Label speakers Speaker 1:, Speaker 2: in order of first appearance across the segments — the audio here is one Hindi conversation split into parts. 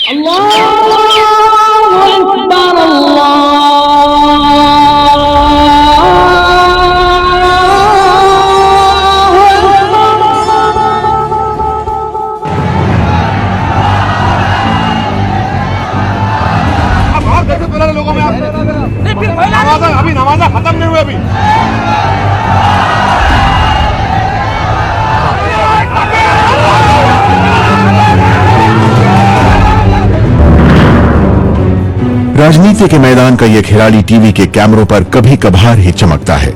Speaker 1: अभी नमाजा खत्म नहीं हुआ अभी।
Speaker 2: राजनीति के मैदान का यह खिलाड़ी टीवी के कैमरों पर कभी कभार ही चमकता है,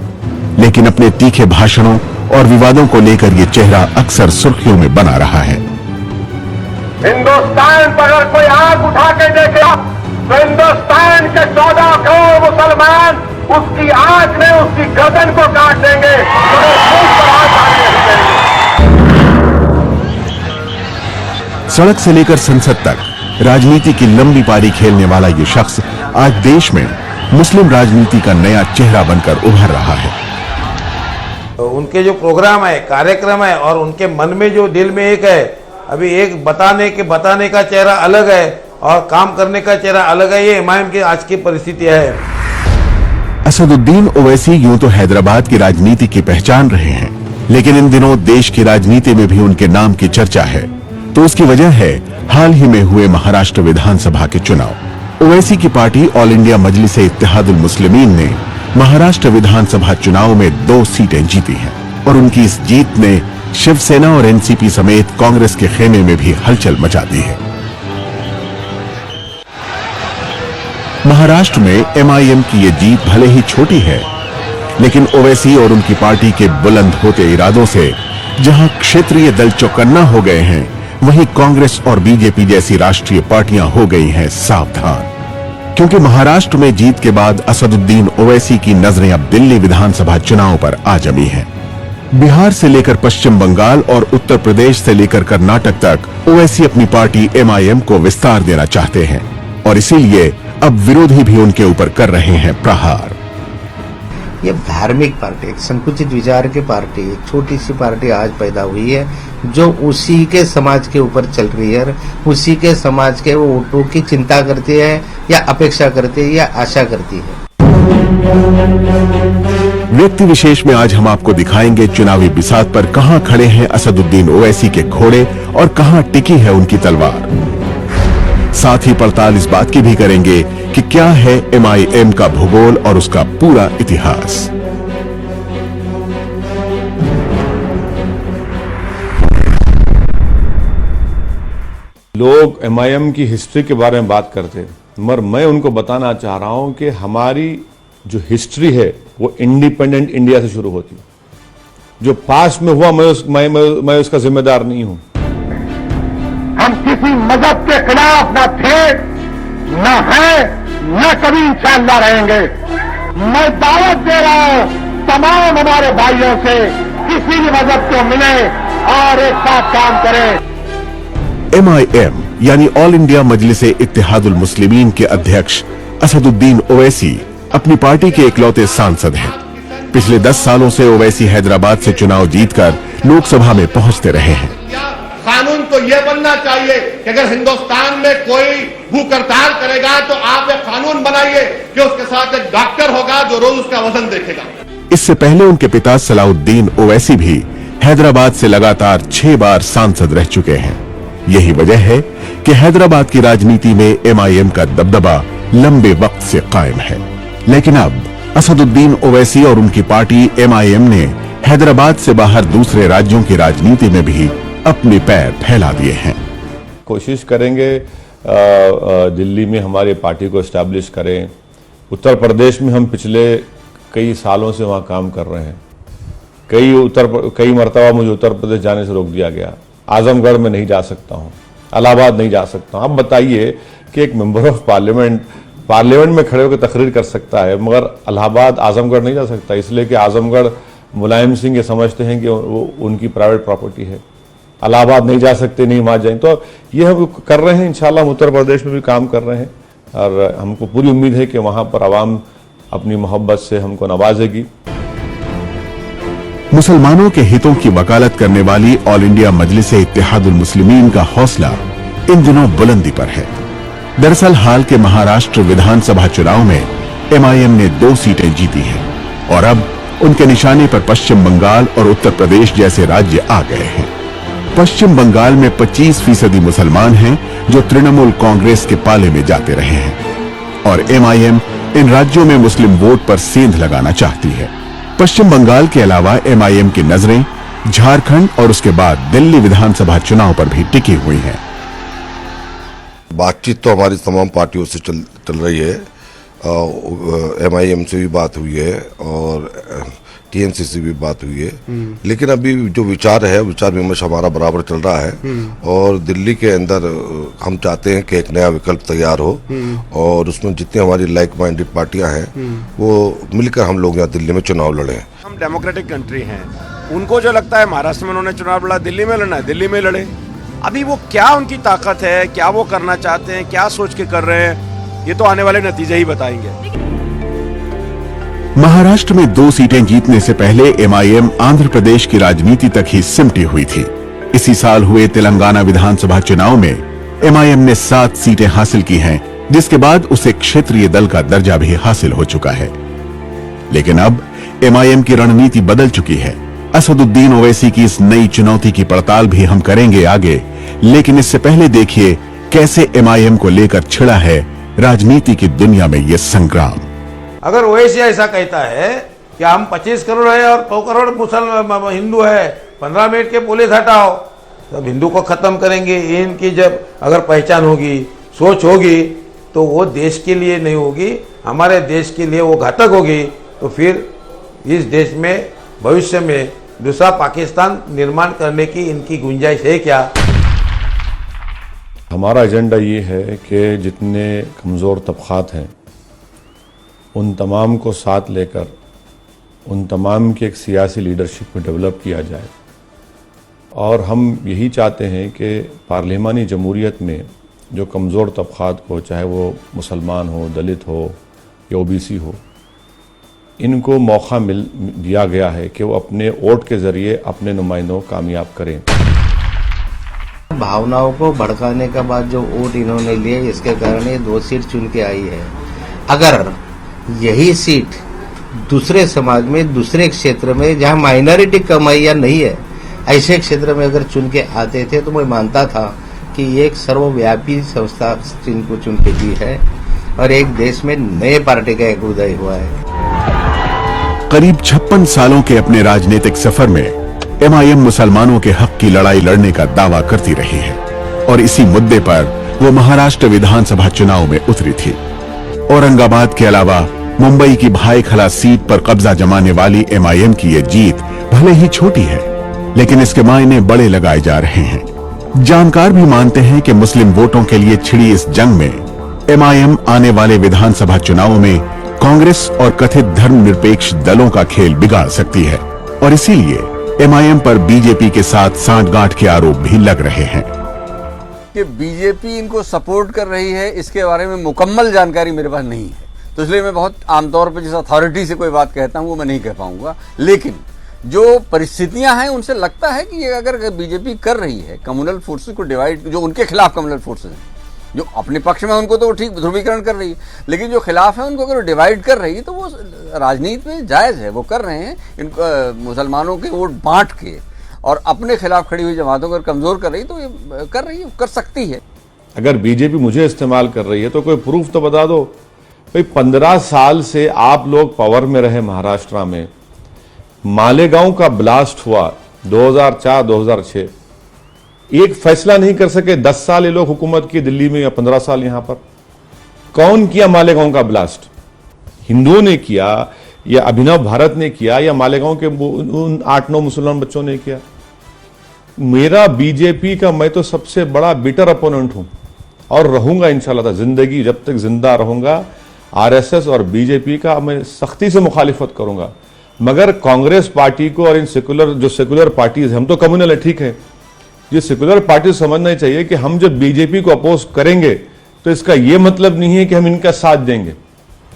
Speaker 2: लेकिन अपने तीखे भाषणों और विवादों को लेकर यह चेहरा अक्सर सुर्खियों में बना रहा है।
Speaker 1: हिंदुस्तान पर अगर कोई आंख उठा के देखेगा तो हिंदुस्तान के 14 करोड़ मुसलमान उसकी आंख में उसकी गर्दन को काट देंगे।
Speaker 2: सड़क से लेकर संसद तक राजनीति की लंबी पारी खेलने वाला ये शख्स आज देश में मुस्लिम राजनीति का नया चेहरा बनकर उभर रहा है।
Speaker 3: उनके जो प्रोग्राम है, कार्यक्रम है और उनके मन में जो दिल में एक है, अभी एक बताने का चेहरा अलग है और काम करने का चेहरा अलग है। ये इमाम की आज की परिस्थिति है।
Speaker 2: असदुद्दीन ओवैसी यूं तो हैदराबाद की राजनीति की पहचान रहे हैं, लेकिन इन दिनों देश की राजनीति में भी उनके नाम की चर्चा है। तो उसकी वजह है हाल ही में हुए महाराष्ट्र विधानसभा के चुनाव। ओवैसी की party all India मजलिस-ए Ittehadul Muslimeen ने महाराष्ट्र विधानसभा चुनाव में 2 सीटें जीती हैं और उनकी इस जीत ने शिवसेना और एनसीपी समेत कांग्रेस के खेमे में भी हलचल मचा दी है। महाराष्ट्र में एमआईएम की ये जीत भले ही छोटी है, लेकिन ओवैसी और उनकी पार्टी के बुलंद होते इरादों से जहां क्षेत्रीय दल चौकन्ना हो गए हैं, वहीं कांग्रेस और बीजेपी जैसी राष्ट्रीय पार्टियां हो गई हैं सावधान, क्योंकि महाराष्ट्र में जीत के बाद असदुद्दीन ओवैसी की नजरें अब दिल्ली विधानसभा चुनाव पर आ जमी हैं। बिहार से लेकर पश्चिम बंगाल और उत्तर प्रदेश से लेकर कर्नाटक तक ओवैसी अपनी पार्टी एमआईएम को विस्तार देना चाहते हैं और इसीलिए अब विरोधी भी उनके ऊपर कर रहे हैं प्रहार।
Speaker 4: ये धार्मिक पार्टी, एक संकुचित विचार की पार्टी, एक छोटी सी पार्टी आज पैदा हुई है जो उसी के समाज के ऊपर चल रही है, उसी के समाज के वोटों की चिंता करती है या अपेक्षा करती है या आशा करती है।
Speaker 2: व्यक्ति विशेष में आज हम आपको दिखाएंगे चुनावी बिसात पर कहां खड़े हैं असदुद्दीन ओवैसी के घोड़े और कहां टिकी है उनकी तलवार। साथ ही पड़ताल इस बात की भी करेंगे कि क्या है एमआईएम का भूगोल और उसका पूरा इतिहास।
Speaker 5: लोग एमआईएम की हिस्ट्री के बारे में बात करते हैं, मगर मैं उनको बताना चाह रहा हूं कि हमारी जो हिस्ट्री है वो इंडिपेंडेंट इंडिया से शुरू होती है। जो पास्ट में हुआ मैं उसका जिम्मेदार नहीं हूं।
Speaker 1: हम किसी मजहब के खिलाफ न थे, न है, न कभी इंशाअल्लाह रहेंगे। मैं दावत दे रहा हूं तमाम हमारे भाइयों से, किसी भी मजहब को मिले और एक साथ काम करें।
Speaker 2: एमआईएम यानी ऑल इंडिया मजलिस-ए इत्तेहादुल मुस्लिमीन के अध्यक्ष असदुद्दीन ओवैसी अपनी पार्टी के इकलौते सांसद हैं। पिछले 10 सालों से ओवैसी हैदराबाद से चुनाव जीतकर लोकसभा में पहुंचते रहे हैं।
Speaker 1: कानून तो यह बनना चाहिए कि अगर हिंदुस्तान में कोई भूख हड़ताल करेगा तो आप एक कानून बनाइए कि उसके साथ एक डॉक्टर होगा जो रोज उसका वजन देखेगा।
Speaker 2: इससे पहले उनके पिता सलाउद्दीन ओवैसी भी हैदराबाद से लगातार 6 बार सांसद रह चुके हैं। यही वजह है कि हैदराबाद की राजनीति में एमआईएम का दबदबा लंबे वक्त से कायम है। लेकिन अब असदुद्दीन ओवैसी और उनकी पार्टी एमआईएम ने हैदराबाद से बाहर दूसरे राज्यों की राजनीति में भी अपने पैर फैला दिए हैं।
Speaker 5: कोशिश करेंगे दिल्ली में हमारी पार्टी को एस्टैब्लिश करें। उत्तर प्रदेश में हम पिछले कई सालों से वहाँ काम कर रहे हैं। कई मरतबा मुझे उत्तर प्रदेश जाने से रोक दिया गया। आजमगढ़ में नहीं जा सकता हूँ, इलाहाबाद नहीं जा सकता हूँ। अब बताइए कि एक मेंबर ऑफ पार्लियामेंट में खड़े होकर तकरीर कर सकता है, मगर इलाहाबाद आजमगढ़ नहीं जा सकता, इसलिए कि आजमगढ़ मुलायम सिंह ये समझते हैं कि वो उनकी प्राइवेट प्रॉपर्टी है। इलाहाबाद नहीं जा सकते, नहीं वहाँ जाएं। तो ये हम कर रहे हैं। इंशाल्लाह हम उत्तर प्रदेश में भी काम कर रहे हैं और हमको पूरी उम्मीद है कि वहाँ पर आवाम अपनी मोहब्बत से हमको नवाजेगी।
Speaker 2: मुसलमानों के हितों की वकालत करने वाली ऑल इंडिया मजलिस-ए इत्तेहादुल मुस्लिमीन का हौसला इन दिनों बुलंदी पर है। दरअसल हाल के महाराष्ट्र विधानसभा चुनाव में एमआईएम ने 2 सीटें जीती हैं और अब उनके निशाने पर पश्चिम बंगाल और उत्तर प्रदेश जैसे राज्य आ गए हैं। पश्चिम बंगाल में 25% मुसलमान हैं जो तृणमूल कांग्रेस के पाले में जाते रहे हैं और एमआईएम इन राज्यों में मुस्लिम वोट पर सेंध लगाना चाहती है। पश्चिम बंगाल के अलावा एमआईएम की नजरें झारखंड और उसके बाद दिल्ली विधानसभा चुनाव पर भी टिकी हुई हैं।
Speaker 6: बातचीत तो हमारी तमाम पार्टियों से चल रही है। एमआईएम से भी बात हुई है और टीएमसी से भी बात हुई है, लेकिन अभी जो विचार है, विचार विमर्श हमारा बराबर चल रहा है और दिल्ली के अंदर हम चाहते हैं कि एक नया विकल्प तैयार हो और उसमें जितनी हमारी लाइक माइंडेड पार्टियां हैं वो मिलकर हम लोग यहाँ दिल्ली में चुनाव लड़ें।
Speaker 7: हम डेमोक्रेटिक कंट्री हैं, उनको जो लगता है महाराष्ट्र में उन्होंने चुनाव लड़ा, दिल्ली में लड़ना है दिल्ली में लड़े। अभी वो क्या उनकी ताकत है, क्या वो करना चाहते हैं, क्या सोच के कर रहे हैं, ये तो आने वाले नतीजे ही बताएंगे।
Speaker 2: महाराष्ट्र में 2 सीटें जीतने से पहले एमआईएम आंध्र प्रदेश की राजनीति तक ही सिमटी हुई थी। इसी साल हुए तेलंगाना विधानसभा चुनाव में एमआईएम ने 7 सीटें हासिल की हैं, जिसके बाद उसे क्षेत्रीय दल का दर्जा भी हासिल हो चुका है। लेकिन अब एमआईएम की रणनीति बदल चुकी है। असदुद्दीन ओवैसी की इस नई चुनौती की पड़ताल भी हम करेंगे आगे, लेकिन इससे पहले देखिए कैसे एमआईएम को लेकर छिड़ा है राजनीति की दुनिया में यह संग्राम।
Speaker 3: अगर ओवैसी ऐसा कहता है कि हम 25 करोड़ है और 100 करोड़ मुसलमान हिंदू है, 15 मिनट के पुलिस हटाओ, तब हिंदू को खत्म करेंगे। इनकी जब अगर पहचान होगी, सोच होगी, तो वो देश के लिए नहीं होगी, हमारे देश के लिए वो घातक होगी। तो फिर इस देश में भविष्य में दूसरा पाकिस्तान निर्माण करने की इनकी गुंजाइश है क्या?
Speaker 5: हमारा एजेंडा ये है कि जितने कमज़ोर तबक़ात हैं उन तमाम को साथ लेकर उन तमाम की एक सियासी लीडरशिप में डेवलप किया जाए और हम यही चाहते हैं कि पार्लिमानी जमहूरियत में जो कमज़ोर तबक़ात को, चाहे वो मुसलमान हो, दलित हो या ओबीसी हो, इनको मौका दिया गया है कि वो अपने वोट के ज़रिए अपने नुमाइंदों को कामयाब करें।
Speaker 4: भावनाओं को भड़काने के बाद जो वोट इन्होंने लिए, इसके कारण ये 2 सीट चुन के आई है। अगर यही सीट दूसरे समाज में, दूसरे क्षेत्र में जहां माइनॉरिटी कमाइया नहीं है, ऐसे क्षेत्र में अगर चुन के आते थे तो मैं मानता था कि ये एक सर्वव्यापी संस्था जिनको चुन के दी है और एक देश में नए पार्टी का एक उदय हुआ है।
Speaker 2: करीब 56 सालों के अपने राजनीतिक सफर में एमआईएम मुसलमानों के हक की लड़ाई लड़ने का दावा करती रही है और इसी मुद्दे पर वो महाराष्ट्र विधानसभा चुनाव में उतरी थी। औरंगाबाद के अलावा मुंबई की भाईखला सीट पर कब्जा जमाने वाली एमआईएम की ये जीत भले ही छोटी है, लेकिन इसके मायने बड़े लगाए जा रहे हैं। जानकार भी मानते हैं कि मुस्लिम वोटों के लिए छिड़ी इस जंग में एमआईएम आने वाले विधानसभा चुनाव में कांग्रेस और कथित धर्मनिरपेक्ष दलों का खेल बिगाड़ सकती है और इसीलिए एमआईएम पर बीजेपी के साथ सांठगांठ के आरोप भी लग रहे हैं
Speaker 8: कि बीजेपी इनको सपोर्ट कर रही है, इसके बारे में मुकम्मल जानकारी मेरे पास नहीं है, तो इसलिए मैं बहुत आमतौर पर जिस अथॉरिटी से कोई बात कहता हूं वो मैं नहीं कह पाऊंगा। लेकिन जो परिस्थितियां हैं उनसे लगता है कि ये अगर बीजेपी कर रही है कम्युनल फोर्सेस को डिवाइड, जो उनके खिलाफ कम्युनल फोर्सेस हैं, जो अपने पक्ष में उनको तो ठीक ध्रुवीकरण कर रही है, लेकिन जो खिलाफ है उनको अगर डिवाइड कर रही है तो वो राजनीति में जायज है, वो कर रहे हैं। इनको मुसलमानों के वोट बांट के और अपने खिलाफ खड़ी हुई जमातों को कमजोर कर रही, तो ये कर रही है, कर सकती है।
Speaker 5: अगर बीजेपी मुझे इस्तेमाल कर रही है तो कोई प्रूफ तो बता दो। भाई 15 साल से आप लोग पावर में रहे महाराष्ट्र में, मालेगांव का ब्लास्ट हुआ 2004-2006, एक फैसला नहीं कर सके। 10 साल ये लोग हुकूमत की दिल्ली में या 15 साल यहां पर। कौन किया मालेगांव का ब्लास्ट? हिंदुओं ने किया या अभिनव भारत ने किया या मालेगांव के उन 8-9 मुसलमान बच्चों ने किया? मेरा बीजेपी का, मैं तो सबसे बड़ा बिटर अपोनेंट हूं और रहूंगा इंशाल्लाह जिंदगी, जब तक जिंदा रहूंगा। आरएसएस और बीजेपी का मैं सख्ती से मुखालिफत करूंगा, मगर कांग्रेस पार्टी को और इन सेकुलर पार्टीज, हम तो कम्युनल है, ठीक है, ये सेकुलर पार्टी समझना चाहिए कि हम जब बीजेपी को अपोज करेंगे तो इसका यह मतलब नहीं है कि हम इनका साथ देंगे,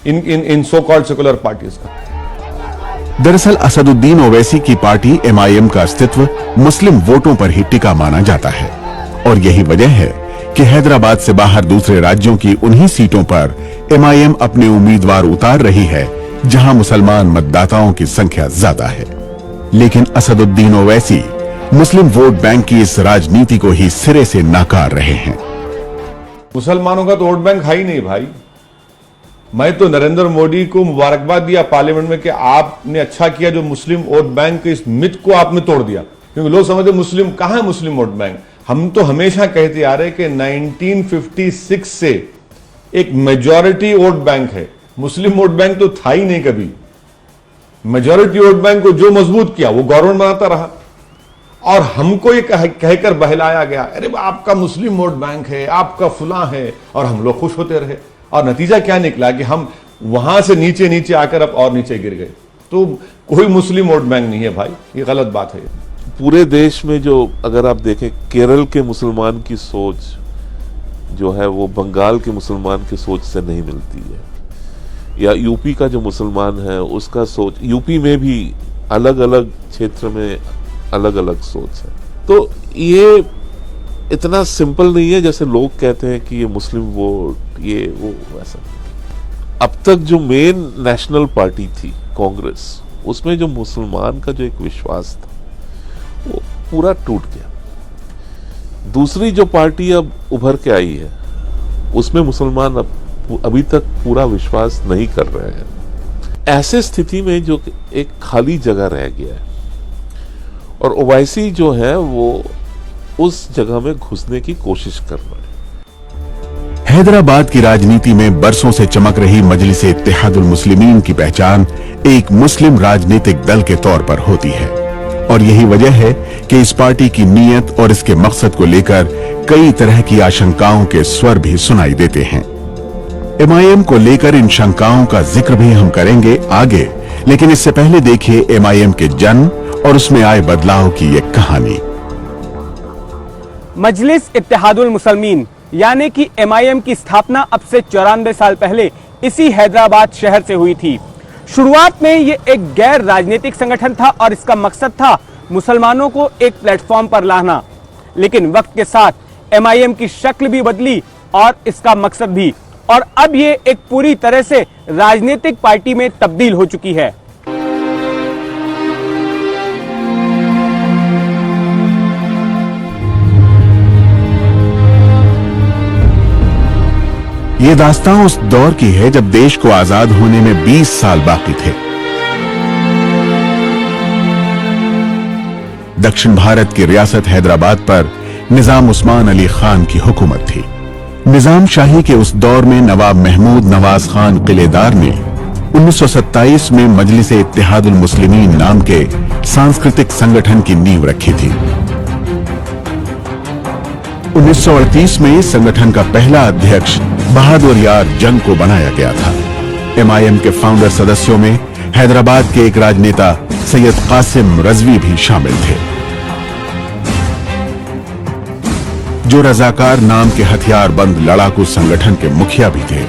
Speaker 5: इन सो कॉल्ड सेकुलर पार्टीज का।
Speaker 2: दरअसल असदुद्दीन ओवैसी की पार्टी एमआईएम का अस्तित्व मुस्लिम वोटों पर ही टिका माना जाता है और यही वजह है कि हैदराबाद से बाहर दूसरे राज्यों की उन्हीं सीटों पर एमआईएम अपने उम्मीदवार उतार रही है जहां मुसलमान मतदाताओं की संख्या ज्यादा है। लेकिन असदुद्दीन ओवैसी मुस्लिम वोट बैंक की इस राजनीति को ही सिरे से नाकार रहे हैं।
Speaker 5: मुसलमानों का तो वोट बैंक है ही नहीं भाई। मैं तो नरेंद्र मोदी को मुबारकबाद दिया पार्लियामेंट में कि आपने अच्छा किया जो मुस्लिम वोट बैंक के इस मिथ को आपने तोड़ दिया, क्योंकि लोग समझते मुस्लिम कहां है मुस्लिम वोट बैंक। हम तो हमेशा कहते आ रहे कि 1956 से एक मेजॉरिटी वोट बैंक है, मुस्लिम वोट बैंक तो था ही नहीं कभी। मेजॉरिटी वोट बैंक को जो मजबूत किया वो गवर्नमेंट बनाता रहा और हमको ये कहकर बहलाया गया, अरे आपका मुस्लिम वोट बैंक है, आपका फुला है, और हम लोग खुश होते रहे। और नतीजा क्या निकला कि हम वहां से नीचे नीचे आकर अब और नीचे गिर गए। तो कोई मुस्लिम वोट बैंक नहीं है भाई, ये गलत बात है।
Speaker 9: पूरे देश में जो अगर आप देखें, केरल के मुसलमान की सोच जो है वो बंगाल के मुसलमान की सोच से नहीं मिलती है, या यूपी का जो मुसलमान है उसका सोच, यूपी में भी अलग अलग क्षेत्र में अलग अलग सोच है। तो ये इतना सिंपल नहीं है जैसे लोग कहते हैं कि ये मुस्लिम वोट ये वो वैसा। अब तक जो मेन नेशनल पार्टी थी कांग्रेस, उसमें जो मुसलमान का जो एक विश्वास था वो पूरा टूट गया। दूसरी जो पार्टी अब उभर के आई है उसमें मुसलमान अब अभी तक पूरा विश्वास नहीं कर रहे हैं। ऐसे स्थिति में जो एक खाली जगह रह गया है और ओवैसी जो है वो उस जगह में घुसने की कोशिश कर रहा है।
Speaker 2: हैदराबाद की राजनीति में बरसों से चमक रही मजलिस-ए इत्तेहादुल मुस्लिमीन की पहचान एक मुस्लिम राजनीतिक दल के तौर पर होती है और यही वजह है कि इस पार्टी की नीयत और इसके मकसद को लेकर कई तरह की आशंकाओं के स्वर भी सुनाई देते हैं। एमआईएम को लेकर इन शंकाओं का जिक्र भी हम करेंगे आगे, लेकिन इससे पहले देखिए एमआईएम के जन्म और उसमें आए बदलाव की एक कहानी।
Speaker 10: मजलिस इत्तेहादुल मुसलमीन यानी कि एमआईएम की स्थापना अब से 94 साल पहले इसी हैदराबाद शहर से हुई थी। शुरुआत में ये एक गैर राजनीतिक संगठन था और इसका मकसद था मुसलमानों को एक प्लेटफॉर्म पर लाना, लेकिन वक्त के साथ एमआईएम की शक्ल भी बदली और इसका मकसद भी, और अब ये एक पूरी तरह से राजनीतिक पार्टी में तब्दील हो चुकी है।
Speaker 2: ये दास्तान उस दौर की है जब देश को आजाद होने में 20 साल बाकी थे। दक्षिण भारत की रियासत हैदराबाद पर निजाम उस्मान अली खान की हुकूमत थी। निजाम शाही के उस दौर में नवाब महमूद नवाज खान किलेदार ने 1927 में मजलिस-ए इत्तेहादुल मुस्लिमीन नाम के सांस्कृतिक संगठन की नींव रखी थी। 1938 में इस संगठन का पहला अध्यक्ष बहादुर यार जंग को बनाया गया था। एमआईएम के फाउंडर सदस्यों में हैदराबाद के एक राजनेता सैयद कासिम रजवी भी शामिल थे, जो रजाकार नाम के हथियारबंद लड़ाकू संगठन के मुखिया भी थे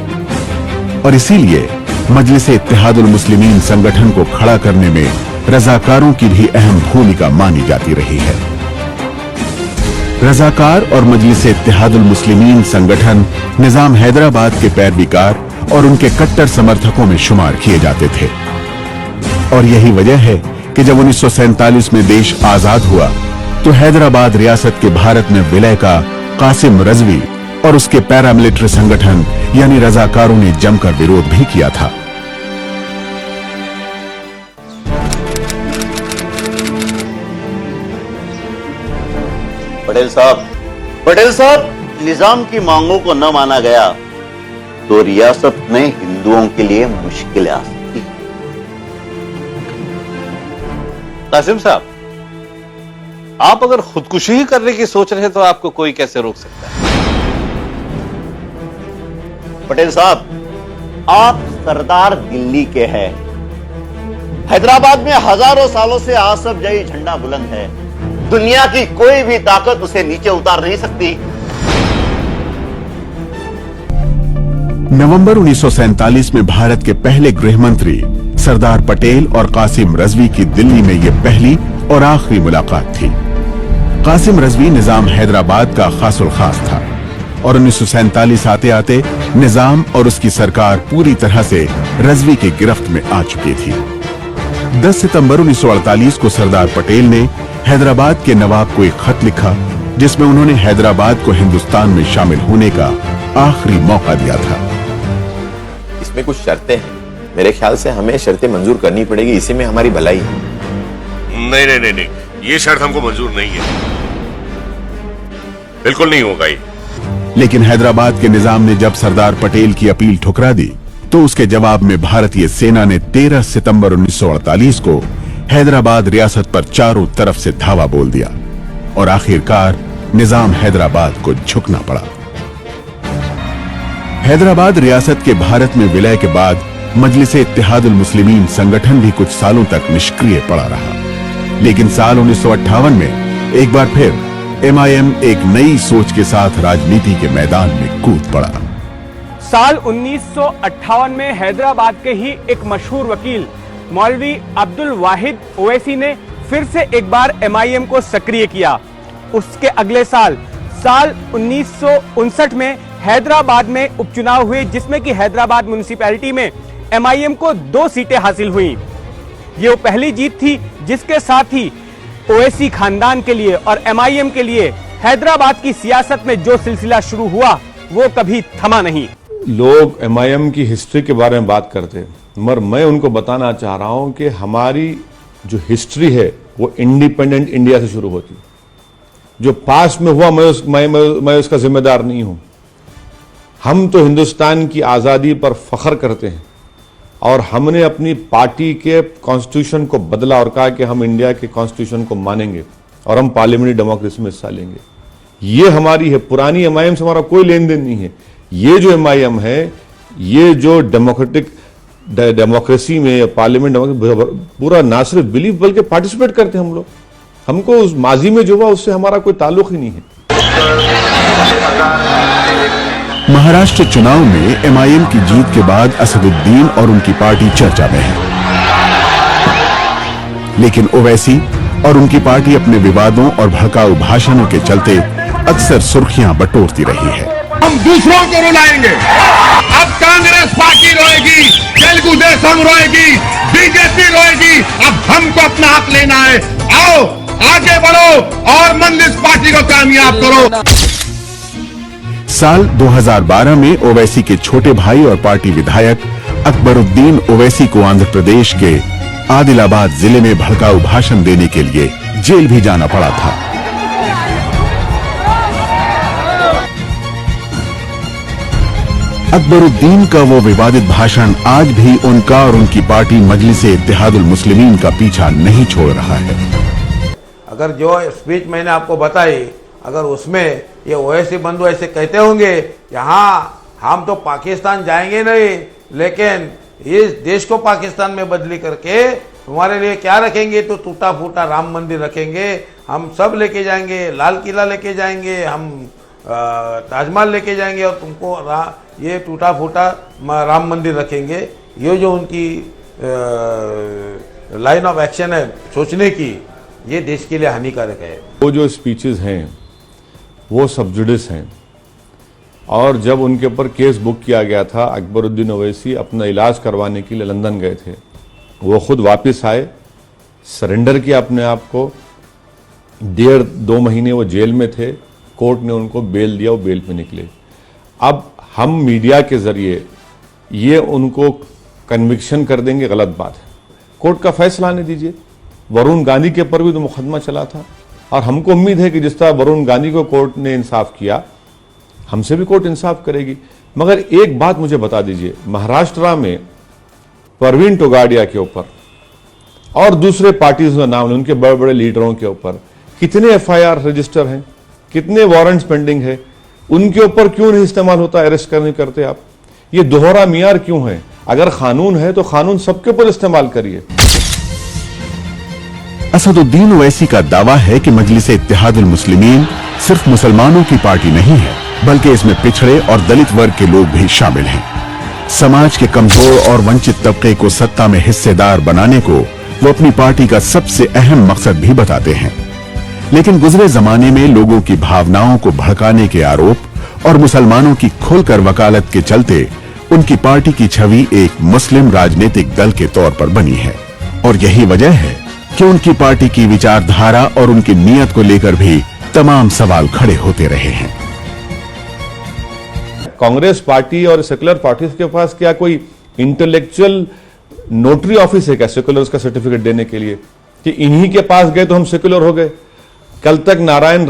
Speaker 2: और इसीलिए मजलिस-ए इत्तेहादुल मुस्लिमीन संगठन को खड़ा करने में रजाकारों की भी अहम भूमिका मानी जाती रही है। रजाकार और मजलिस-ए इत्तेहादुल मुस्लिमीन संगठन निजाम हैदराबाद के पैरवीकार और उनके कट्टर समर्थकों में शुमार किए जाते थे और यही वजह है कि जब 1947 में देश आजाद हुआ तो हैदराबाद रियासत के भारत में विलय का कासिम रजवी और उसके पैरामिलिट्री संगठन यानी रजाकारों ने जमकर विरोध भी किया था।
Speaker 11: पटेल साहब, निजाम की मांगों को न माना गया तो रियासत में हिंदुओं के लिए मुश्किलें आ सकती। कासिम साहब, आप अगर खुदकुशी ही करने की सोच रहे हैं तो आपको कोई कैसे रोक सकता है? पटेल साहब, आप सरदार दिल्ली के हैं। हैदराबाद में हजारों सालों से आसफ जई झंडा बुलंद है। दुनिया की कोई भी ताकत उसे नीचे उतार नहीं सकती।
Speaker 2: नवंबर 1947 में भारत के पहले गृह मंत्री सरदार पटेल और कासिम रजवी की दिल्ली में यह पहली और आखिरी मुलाकात थी। कासिम रजवी निजाम हैदराबाद का खासुल खास था और 1947 आते आते निजाम और उसकी सरकार पूरी तरह से रजवी की गिरफ्त में आ चुकी थी। 10 सितंबर 1948 को सरदार पटेल ने हैदराबाद के नवाब को एक खत लिखा, जिसमें उन्होंने हैदराबाद को हिंदुस्तान में शामिल होने का आखिरी मौका दिया था।
Speaker 12: इसमें कुछ शर्तें हैं, मेरे ख्याल से हमें शर्तें मंजूर करनी पड़ेगी, इसी में हमारी भलाई है।
Speaker 13: नहीं, ये शर्त हमको मंजूर नहीं है, बिल्कुल नहीं होगा ये।
Speaker 2: लेकिन हैदराबाद के निजाम ने जब सरदार पटेल की अपील ठुकरा दी, तो उसके जवाब में भारतीय सेना ने 13 सितंबर 1948 को हैदराबाद रियासत पर चारों तरफ से धावा बोल दिया और आखिरकार निजाम हैदराबाद को झुकना पड़ा। हैदराबाद रियासत के भारत में विलय के बाद मजलिस इत्तेहादुल मुस्लिमीन संगठन भी कुछ सालों तक निष्क्रिय पड़ा रहा, लेकिन साल 1958 में एक बार फिर MIM एक नई सोच के साथ राजनीति के मैदान में कूद पड़ा।
Speaker 10: साल 1958 में हैदराबाद के ही एक मशहूर वकील मौलवी अब्दुल वाहिद ओवैसी ने फिर से एक बार MIM को सक्रिय किया। उसके अगले साल 1959 में हैदराबाद में उपचुनाव हुए, जिसमें कि हैदराबाद म्युनिसिपैलिटी में MIM को 2 सीटें हासिल हुई। ये वो पहली जीत थी जिसके साथ ही ओवैसी खानदान के लिए और MIM के लिए हैदराबाद की सियासत में जो सिलसिला शुरू हुआ वो कभी थमा नहीं।
Speaker 5: लोग MIM की हिस्ट्री के बारे में बात करते हैं, मगर मैं उनको बताना चाह रहा हूं कि हमारी जो हिस्ट्री है वो इंडिपेंडेंट इंडिया से शुरू होती है। जो पास्ट में हुआ मैं उसका जिम्मेदार नहीं हूं। हम तो हिंदुस्तान की आज़ादी पर फख्र करते हैं और हमने अपनी पार्टी के कॉन्स्टिट्यूशन को बदला और कहा कि हम इंडिया के कॉन्स्टिट्यूशन को मानेंगे और हम पार्लियामेंट्री डेमोक्रेसी में हिस्सा लेंगे। ये हमारी है, पुरानी MIM से हमारा कोई लेन देन नहीं है। ये जो MIM है, ये जो डेमोक्रेसी में पार्लियामेंट पूरा ना सिर्फ बिलीव बल्कि पार्टिसिपेट करते हैं हम लोग। हमको उस माजी में जो हुआ उससे हमारा कोई ताल्लुक ही नहीं है।
Speaker 2: महाराष्ट्र चुनाव में MIM की जीत के बाद असदुद्दीन और उनकी पार्टी चर्चा में है, लेकिन ओवैसी और उनकी पार्टी अपने विवादों और भड़काऊ भाषणों के चलते अक्सर सुर्खियां बटोरती रही है।
Speaker 1: हम दूसरों को रुलाएंगे। अब कांग्रेस पार्टी रोएगी, तेलुगु देशम रोएगी, BJP रोएगी। अब हमको अपना हक लेना है। आओ आगे बढ़ो और मंदिर पार्टी को कामयाब करो।
Speaker 2: साल 2012 में ओवैसी के छोटे भाई और पार्टी विधायक अकबरुद्दीन ओवैसी को आंध्र प्रदेश के आदिलाबाद जिले में भड़काऊ भाषण देने के लिए जेल भी जाना पड़ा था। अकबरुद्दीन का वो विवादित भाषण आज भी उनका और उनकी पार्टी मजलिस इत्तेहादुल मुस्लिमीन का पीछा नहीं छोड़ रहा है।
Speaker 3: अगर जो स्पीच मैंने आपको बताई, अगर उसमें ये ओवैसी बंधु ऐसे कहते होंगे कि हाँ हम तो पाकिस्तान जाएंगे नहीं, लेकिन इस देश को पाकिस्तान में बदली करके तुम्हारे लिए क्या रखेंगे, तो टूटा फूटा राम मंदिर रखेंगे, हम सब लेके जाएंगे, लाल किला लेके जाएंगे, हम ताजमहल लेके जाएंगे और तुमको ये टूटा फूटा राम मंदिर रखेंगे। ये जो उनकी लाइन ऑफ एक्शन है सोचने की, ये देश के लिए हानिकारक है।
Speaker 5: वो जो स्पीचेस हैं वो सब्जुडिस हैं और जब उनके ऊपर केस बुक किया गया था, अकबरुद्दीन ओवैसी अपना इलाज करवाने के लिए लंदन गए थे। वो खुद वापस आए, सरेंडर किया अपने आप को। 1.5-2 महीने वो जेल में थे, कोर्ट ने उनको बेल दिया, वो बेल पे निकले। अब हम मीडिया के जरिए ये उनको कन्विक्शन कर देंगे, गलत बात है। कोर्ट का फैसला आने दीजिए। वरुण गांधी के ऊपर भी तो मुकदमा चला था और हमको उम्मीद है कि जिस तरह वरुण गांधी को कोर्ट ने इंसाफ किया, हमसे भी कोर्ट इंसाफ करेगी। मगर एक बात मुझे बता दीजिए, महाराष्ट्र में परवीन टोगाडिया के ऊपर और दूसरे पार्टीज का नाम, उनके बड़े बड़े लीडरों के ऊपर कितने FIR रजिस्टर हैं, कितने वारंट्स पेंडिंग है, उनके ऊपर क्यों नहीं इस्तेमाल होता, अरेस्ट करने करते आप? ये दोहरा मियार क्यों है? अगर कानून है तो कानून सबके ऊपर इस्तेमाल करिए।
Speaker 2: असदुद्दीन ओवैसी का दावा है कि मजलिस इत्तेहादुल मुस्लिमीन सिर्फ मुसलमानों की पार्टी नहीं है, बल्कि इसमें पिछड़े और दलित वर्ग के लोग भी शामिल हैं। समाज के कमजोर और वंचित तबके को सत्ता में हिस्सेदार बनाने को वो अपनी पार्टी का सबसे अहम मकसद भी बताते हैं। लेकिन गुजरे जमाने में लोगों की भावनाओं को भड़काने के आरोप और मुसलमानों की खुलकर वकालत के चलते उनकी पार्टी की छवि एक मुस्लिम राजनीतिक दल के तौर पर बनी है। और यही वजह है कि उनकी पार्टी की विचारधारा और उनकी नीयत को लेकर भी तमाम सवाल खड़े होते रहे हैं।
Speaker 5: कांग्रेस पार्टी और सेकुलर पार्टीज के पास क्या कोई इंटेलेक्चुअल नोटरी ऑफिस है क्या सेकुलर्स का सर्टिफिकेट देने के लिए कि इन्हीं के पास गए तो हम सेकुलर हो गए? कल तक नारायण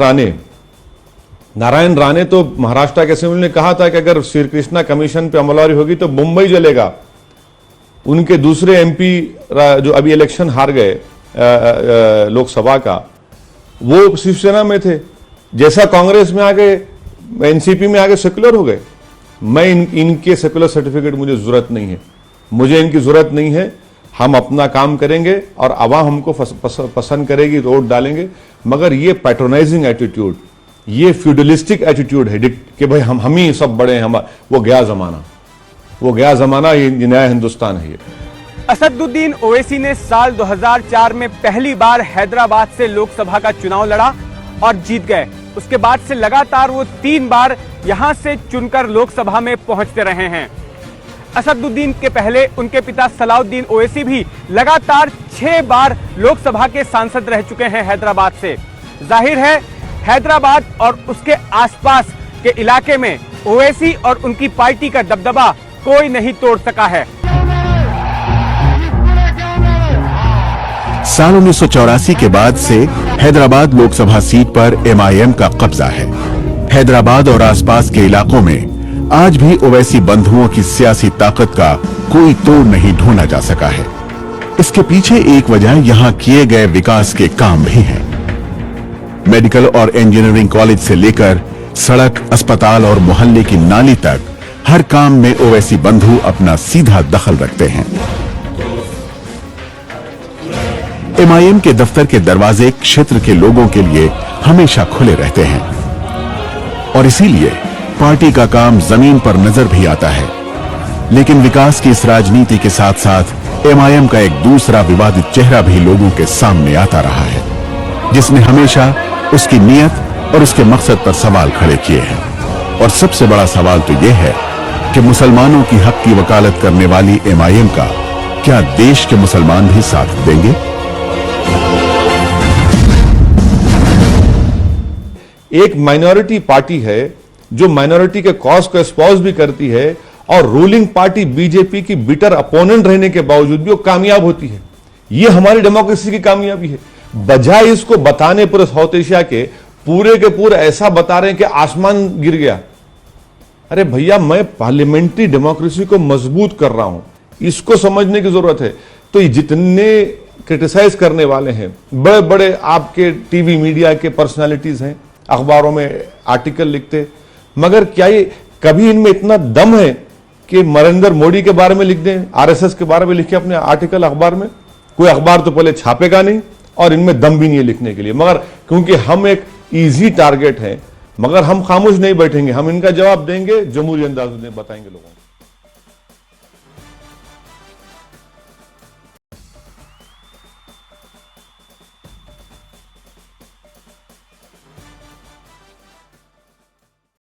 Speaker 5: राणे तो महाराष्ट्र के असेंबली ने कहा था कि अगर श्री कृष्णा कमीशन पे अमलवारी होगी तो मुंबई जलेगा। उनके दूसरे एमपी जो अभी इलेक्शन हार गए लोकसभा का, वो शिवसेना में थे, जैसा कांग्रेस में आ गए, एनसीपी में आगे सेकुलर हो गए। मैं इनके सेकुलर सर्टिफिकेट मुझे जरूरत नहीं है, मुझे इनकी जरूरत नहीं है। हम अपना काम करेंगे और आवाम हमको पसंद करेगी, वोट डालेंगे। मगर ये पैट्रोनाइजिंग एटीट्यूड, ये फ्यूडलिस्टिक एटीट्यूड है कि भाई हम ही सब बड़े हैं, वो गया जमाना, ये नया हिंदुस्तान है। ये
Speaker 10: असदुद्दीन ओवैसी ने साल 2004 में पहली बार हैदराबाद से लोकसभा का चुनाव लड़ा और जीत गए। उसके बाद से लगातार वो 3 बार यहां से चुनकर लोकसभा में पहुंचते रहे हैं। असदुद्दीन के पहले उनके पिता सलाउद्दीन ओवैसी भी लगातार 6 बार लोकसभा के सांसद रह चुके हैं हैदराबाद से। जाहिर है हैदराबाद और उसके आसपास के इलाके में ओवैसी और उनकी पार्टी का दबदबा कोई नहीं तोड़ सका है।
Speaker 2: साल 1984 के बाद से हैदराबाद लोकसभा सीट पर MIM का कब्जा है। हैदराबाद और आसपास के इलाकों में आज भी ओवैसी बंधुओं की सियासी ताकत का कोई तोड़ नहीं ढूंढा जा सका है। इसके पीछे एक वजह यहां किए गए विकास के काम भी हैं। मेडिकल और इंजीनियरिंग कॉलेज से लेकर सड़क, अस्पताल और मोहल्ले की नाली तक हर काम में ओवैसी बंधु अपना सीधा दखल रखते हैं। MIM के दफ्तर के दरवाजे क्षेत्र के लोगों के लिए हमेशा खुले रहते हैं और इसीलिए पार्टी का काम जमीन पर नजर भी आता है। लेकिन विकास की इस राजनीति के साथ साथ MIM का एक दूसरा विवादित चेहरा भी लोगों के सामने आता रहा है, जिसने हमेशा उसकी नीयत और उसके मकसद पर सवाल खड़े किए हैं। और सबसे बड़ा सवाल तो यह है कि मुसलमानों की हक की वकालत करने वाली MIM का क्या देश के मुसलमान भी साथ देंगे?
Speaker 5: एक माइनॉरिटी पार्टी है जो माइनॉरिटी के कॉज को एस्पॉज भी करती है और रूलिंग पार्टी बीजेपी की बिटर अपोनेंट रहने के बावजूद भी वो कामयाब होती है। ये हमारी डेमोक्रेसी की कामयाबी है। बजाय इसको बताने पूरे साउथ एशिया के पूरे ऐसा बता रहे हैं कि आसमान गिर गया। अरे भैया, मैं पार्लियामेंट्री डेमोक्रेसी को मजबूत कर रहा हूं, इसको समझने की जरूरत है। तो ये जितने क्रिटिसाइज करने वाले हैं, बड़े बड़े आपके टीवी मीडिया के पर्सनालिटीज हैं, अखबारों में आर्टिकल लिखते, मगर क्या ये कभी इनमें इतना दम है कि नरेंद्र मोदी के बारे में लिख दें, RSS के बारे में लिखे अपने आर्टिकल अखबार में? कोई अखबार तो पहले छापेगा नहीं और इनमें दम भी नहीं है लिखने के लिए। मगर क्योंकि हम एक इजी टारगेट हैं, मगर हम खामोश नहीं बैठेंगे, हम इनका जवाब देंगे, जमहूरी अंदाज में बताएंगे लोगों को।